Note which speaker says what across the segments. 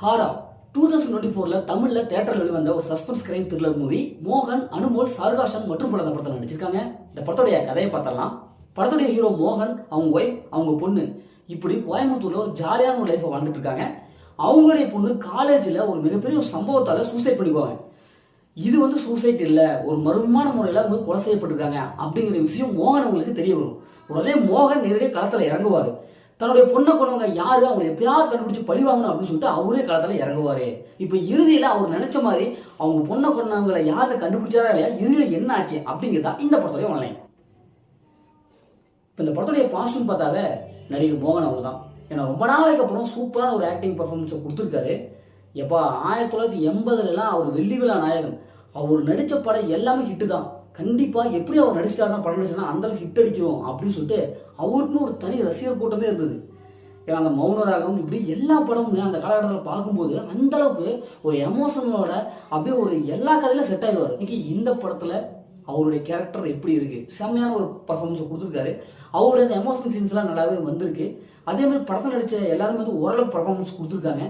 Speaker 1: ஹாரா 2024 தமிழ்ல தியேட்டர்ல வெளிவந்த ஒரு சஸ்பென்ஸ் கிரைம் த்ரில்லர் மூவி. மோகன், அனுமோல், சாருகாஷன் மற்றும் பல இந்த படத்தில் நடிச்சிருக்காங்க. இந்த படத்துடைய கதையை பார்த்தரலாம். படத்துடைய ஹீரோ மோகன், அவங்க ஒய்ஃப், அவங்க பொண்ணு இப்படி கோயம்புத்தூர்ல ஒரு ஜாலியான ஒரு லைஃபை வாழ்ந்துட்டு இருக்காங்க. அவங்களுடைய பொண்ணு காலேஜில் ஒரு மிகப்பெரிய ஒரு சம்பவத்தால் சூசைட் பண்ணிக்குவாங்க. இது வந்து சூசைட் இல்லை, ஒரு மர்மமான முறையில் வந்து கொலை செய்யப்பட்டிருக்காங்க அப்படிங்கிற விஷயம் மோகன் அவங்களுக்கு தெரிய வரும். உடனே மோகன் நேரடியாக களத்தில் இறங்குவார். தன்னுடைய பொண்ணை கொண்டவங்க யாரு, அவங்க எப்பயாவது கண்டுபிடிச்சு பழிவாங்கணும் அப்படின்னு சொல்லிட்டு அவரே களத்தில் இறங்குவாரு. இப்போ இறுதியில் அவர் நினைச்ச மாதிரி அவங்க பொண்ணை கொண்டவங்களை யாரை கண்டுபிடிச்சாரா இல்லையா, இறுதியில் என்ன ஆச்சு அப்படிங்கிறதா இந்த படத்துடைய ஆன்லைன். இப்போ இந்த படத்துடைய பாசிட்டிவ் பார்த்தாவே நடிகர் மோகன் அவர் தான். ஏன்னா ரொம்ப நாளைக்கு அப்புறம் சூப்பரான ஒரு ஆக்டிங் பர்ஃபார்மன்ஸை கொடுத்துருக்காரு. எப்போ 1980 அவர் வெள்ளி விழா நாயகன். அவர் நடித்த படம் எல்லாமே ஹிட்டு தான். கண்டிப்பாக எப்படி அவர் நடிச்சிட்டாருன்னா, படம் நடிச்சுன்னா அந்தளவுக்கு ஹிட் அடிக்கும் அப்படின்னு சொல்லிட்டு அவருக்குன்னு ஒரு தனி ரசிகர் கூட்டமே இருந்தது. ஏன்னா அந்த மௌனராகம் இப்படி எல்லா படமுமே அந்த காலகட்டத்தில் பார்க்கும்போது அந்தளவுக்கு ஒரு எமோஷனோட அப்படியே ஒரு எல்லா கதையிலும் செட் ஆகிடுவார். இன்னைக்கு இந்த படத்தில் அவருடைய கேரக்டர் எப்படி இருக்குது, செம்மையான ஒரு பர்ஃபார்மன்ஸை கொடுத்துருக்காரு. அவருடைய அந்த எமோஷனல் சீன்ஸ்லாம் நல்லாவே வந்திருக்கு. அதே மாதிரி படத்தில் நடித்த எல்லாருமே வந்து ஓரளவுக்கு பர்ஃபார்மன்ஸ் கொடுத்துருக்காங்க.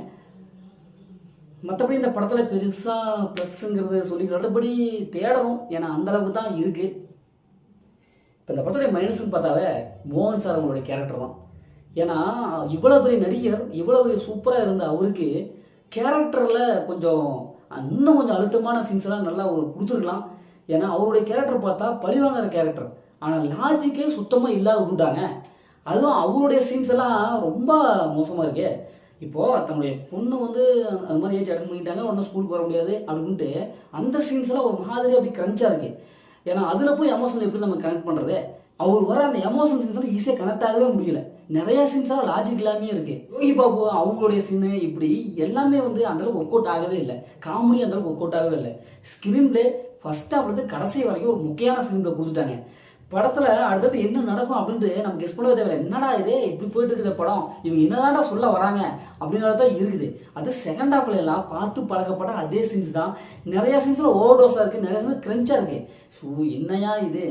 Speaker 1: மற்றபடி இந்த படத்தில் பெருசாக ப்ளஸ்ஸுங்கிறது சொல்லிக்கிறபடி தேடணும், ஏன்னா அந்தளவுக்கு தான் இருக்குது. இப்போ இந்த படத்துடைய மைனஸ்ன்னு பார்த்தாவே மோகன் சார் அவங்களுடைய கேரக்டர் தான். ஏன்னா இவ்வளோ பெரிய நடிகர், இவ்வளோ பெரிய சூப்பராக இருந்த அவருக்கு கேரக்டரில் கொஞ்சம் இன்னும் கொஞ்சம் அழுத்தமான சீன்ஸ்லாம் நல்லா ஒரு கொடுத்துருக்கலாம். ஏன்னா அவருடைய கேரக்டர் பார்த்தா பழிவாங்கிற கேரக்டர், ஆனால் லாஜிக்கே சுத்தமாக இல்லாத விட்டுட்டாங்க. அதுவும் அவருடைய சீன்ஸ் எல்லாம் ரொம்ப மோசமாக இருக்கு. இப்போது தன்னுடைய பொண்ணு வந்து அந்த மாதிரி ஏஜ் அட்டன் பண்ணிட்டாங்க, ஒன்றும் ஸ்கூலுக்கு வர முடியாது அப்படின்ட்டு அந்த சீன்ஸ் எல்லாம் ஒரு மாதிரி அப்படி கிரன்ச்சாக இருக்குது. ஏன்னா அதில் போய் எமோஷனல் எப்படி நம்ம கனெக்ட் பண்ணுறது, அவர் வர அந்த எமோஷனல் சீன்ஸ் ஈஸியாக கனெக்ட் ஆகவே முடியல. நிறைய சீன்ஸாக லாஜிக் இல்லாமே இருக்குது. யோகி பாபு அவங்களுடைய சீனு இப்படி எல்லாமே வந்து அந்தளவுக்கு ஒர்க் அவுட் ஆகவே இல்லை. காமெடி அந்தளவுக்கு ஒர்க் அவுட் ஆகவே இல்லை. ஸ்க்ரீன் பிளே ஃபர்ஸ்ட் ஹாஃப்லேருந்து கடைசி வரைக்கும் ஒரு முக்கியமான ஸ்க்ரீன் பிளே கொடுத்துட்டாங்க. படத்தில் அடுத்தது என்ன நடக்கும் அப்படின்ட்டு நம்ம கெஸ் பண்ணவே தேவையில்லை. என்னடா இது இப்படி போயிட்டு இருக்குது படம், இவங்க என்னதான்டா சொல்ல வராங்க அப்படிங்கிறது தான் இருக்குது. அது செகண்ட் ஹாஃப்ல எல்லாம் பார்த்து பழக்கப்பட்ட அதே சீன்ஸ் தான். நிறையா சீன்ஸில் ஓவர் டோஸாக இருக்குது, நிறைய சீன்ஸ் கிரன்ச்சாக இருக்குது. ஸோ என்னையா இது,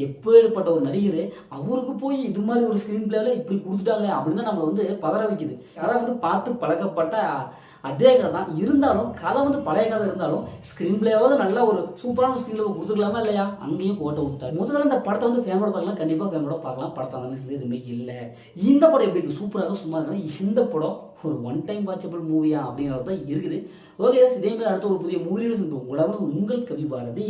Speaker 1: எப்பேற்பட்ட ஒரு நடிகர் அவருக்கு போய் இது மாதிரி ஒரு ஸ்க்ரீன் பிளேவில் இப்படி கொடுத்துட்டாங்க அப்படின்னு தான் நம்மளை வந்து பதற வைக்குது. கதை வந்து பார்த்து பழக்கப்பட்ட அதே கதை தான் இருந்தாலும், கதை வந்து பழைய கதை இருந்தாலும் ஸ்க்ரீன் பிளேவாவது நல்லா ஒரு சூப்பரான ஸ்க்ரீன் பிளே கொடுத்துக்கலாமா இல்லையா, அங்கேயும் கோட்டை விட்டார். முதல்ல இந்த படத்தை வந்து ஃபேமிலியோட பார்க்கலாம், கண்டிப்பாக ஃபேமிலியோட பார்க்கலாம். படத்தை அந்த மாதிரி எதுவுமே இல்லை. இந்த படம் எப்படி இருக்குது, சூப்பராக சும்மா இருக்கா. இந்த படம் ஒரு ஒன் டைம் வாட்சபிள் மூவியா அப்படிங்கிறது தான் இருக்குது. ஓகே, இதே மாதிரி அடுத்த ஒரு புதிய மூவியில் உங்களோட உங்கள் கவி பாரதி.